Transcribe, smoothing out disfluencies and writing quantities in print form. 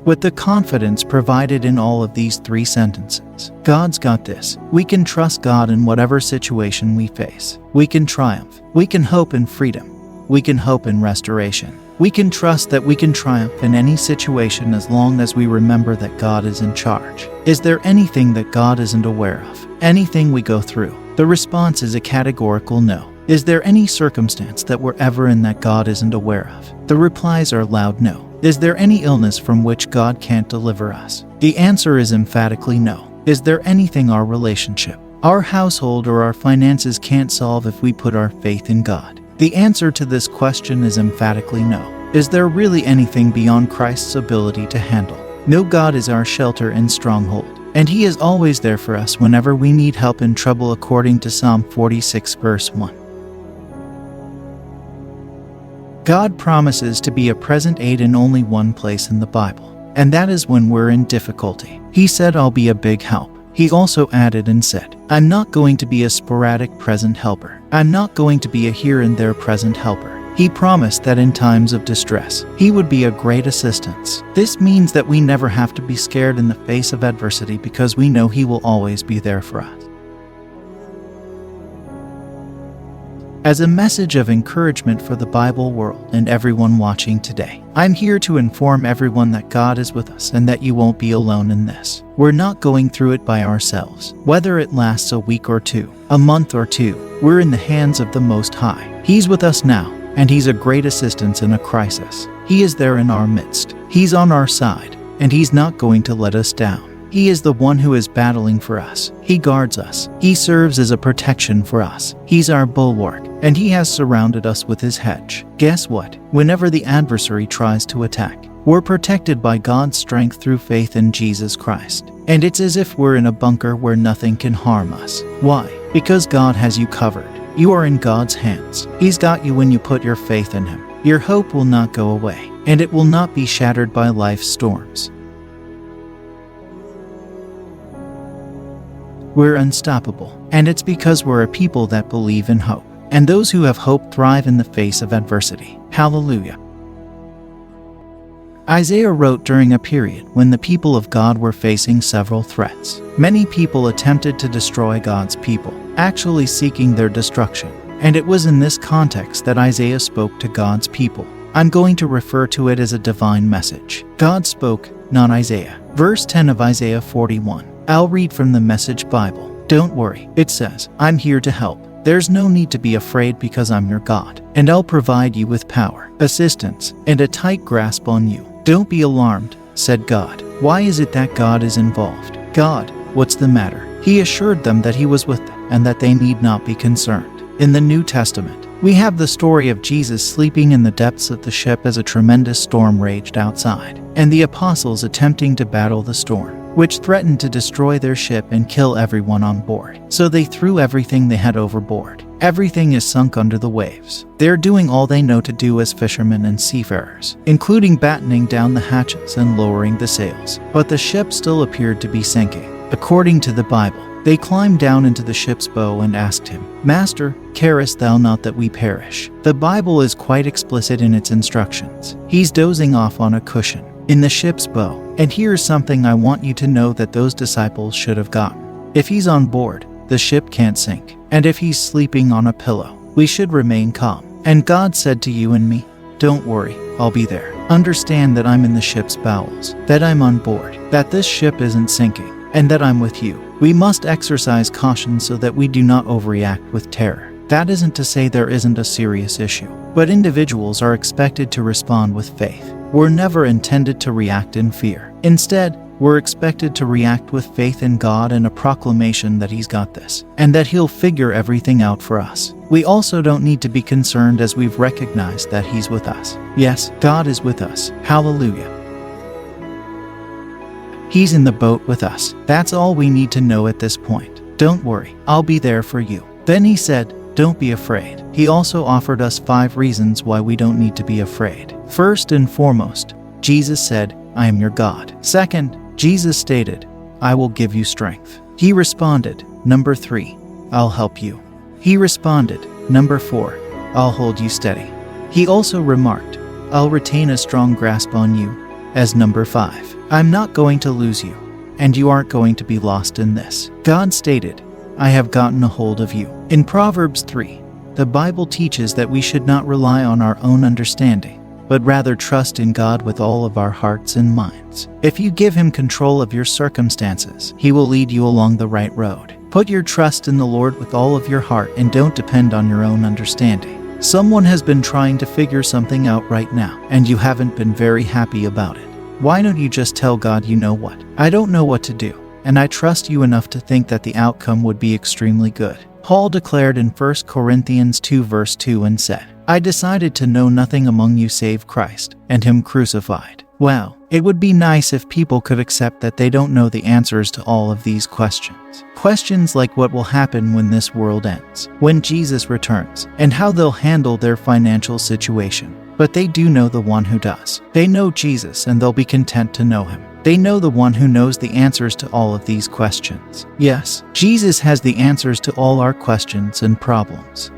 with the confidence provided in all of these 3 sentences. God's got this. We can trust God in whatever situation we face. We can triumph. We can hope in freedom. We can hope in restoration. We can trust that we can triumph in any situation as long as we remember that God is in charge. Is there anything that God isn't aware of? Anything we go through? The response is a categorical no. Is there any circumstance that we're ever in that God isn't aware of? The replies are loud no. Is there any illness from which God can't deliver us? The answer is emphatically no. Is there anything our relationship, our household, or our finances can't solve if we put our faith in God? The answer to this question is emphatically no. Is there really anything beyond Christ's ability to handle? No, God is our shelter and stronghold, and He is always there for us whenever we need help in trouble, according to Psalm 46 verse 1. God promises to be a present aid in only one place in the Bible, and that is when we're in difficulty. He said, "I'll be a big help." He also added and said, "I'm not going to be a sporadic present helper. I'm not going to be a here and there present helper." He promised that in times of distress, He would be a great assistance. This means that we never have to be scared in the face of adversity because we know He will always be there for us. As a message of encouragement for the Bible world and everyone watching today, I'm here to inform everyone that God is with us and that you won't be alone in this. We're not going through it by ourselves. Whether it lasts a week or 2, a month or 2, we're in the hands of the Most High. He's with us now, and He's a great assistance in a crisis. He is there in our midst. He's on our side, and He's not going to let us down. He is the one who is battling for us. He guards us. He serves as a protection for us. He's our bulwark, and He has surrounded us with His hedge. Guess what? Whenever the adversary tries to attack, we're protected by God's strength through faith in Jesus Christ. And it's as if we're in a bunker where nothing can harm us. Why? Because God has you covered. You are in God's hands. He's got you when you put your faith in Him. Your hope will not go away, and it will not be shattered by life's storms. We're unstoppable, and it's because we're a people that believe in hope. And those who have hope thrive in the face of adversity. Hallelujah. Isaiah wrote during a period when the people of God were facing several threats. Many people attempted to destroy God's people, actually seeking their destruction. And it was in this context that Isaiah spoke to God's people. I'm going to refer to it as a divine message. God spoke, not Isaiah. Verse 10 of Isaiah 41. I'll read from the Message Bible. Don't worry, it says, I'm here to help. There's no need to be afraid because I'm your God, and I'll provide you with power, assistance, and a tight grasp on you. Don't be alarmed, said God. Why is it that God is involved? God, what's the matter? He assured them that He was with them and that they need not be concerned. In the New Testament, we have the story of Jesus sleeping in the depths of the ship as a tremendous storm raged outside, and the apostles attempting to battle the storm, which threatened to destroy their ship and kill everyone on board. So they threw everything they had overboard. Everything is sunk under the waves. They're doing all they know to do as fishermen and seafarers, including battening down the hatches and lowering the sails. But the ship still appeared to be sinking. According to the Bible, they climbed down into the ship's bow and asked Him, Master, carest thou not that we perish? The Bible is quite explicit in its instructions. He's dozing off on a cushion in the ship's bow. And here's something I want you to know that those disciples should have gotten. If He's on board, the ship can't sink. And if He's sleeping on a pillow, we should remain calm. And God said to you and me, don't worry, I'll be there. Understand that I'm in the ship's bowels, that I'm on board, that this ship isn't sinking, and that I'm with you. We must exercise caution so that we do not overreact with terror. That isn't to say there isn't a serious issue, but individuals are expected to respond with faith. We're never intended to react in fear. Instead, we're expected to react with faith in God and a proclamation that He's got this, and that He'll figure everything out for us. We also don't need to be concerned as we've recognized that He's with us. Yes, God is with us. Hallelujah. He's in the boat with us. That's all we need to know at this point. Don't worry, I'll be there for you. Then He said, don't be afraid. He also offered us 5 reasons why we don't need to be afraid. First and foremost, Jesus said, I am your God. Second, Jesus stated, I will give you strength. He responded, number 3, I'll help you. He responded, number 4, I'll hold you steady. He also remarked, I'll retain a strong grasp on you. as number 5. I'm not going to lose you, and you aren't going to be lost in this. God stated, I have gotten a hold of you. In Proverbs 3, the Bible teaches that we should not rely on our own understanding, but rather trust in God with all of our hearts and minds. If you give Him control of your circumstances, He will lead you along the right road. Put your trust in the Lord with all of your heart and don't depend on your own understanding. Someone has been trying to figure something out right now, and you haven't been very happy about it. Why don't you just tell God, you know what? I don't know what to do, and I trust you enough to think that the outcome would be extremely good. Paul declared in 1 Corinthians 2 verse 2 and said, I decided to know nothing among you save Christ, and Him crucified. Well, it would be nice if people could accept that they don't know the answers to all of these questions. Questions like what will happen when this world ends, when Jesus returns, and how they'll handle their financial situation. But they do know the one who does. They know Jesus and they'll be content to know Him. They know the one who knows the answers to all of these questions. Yes, Jesus has the answers to all our questions and problems.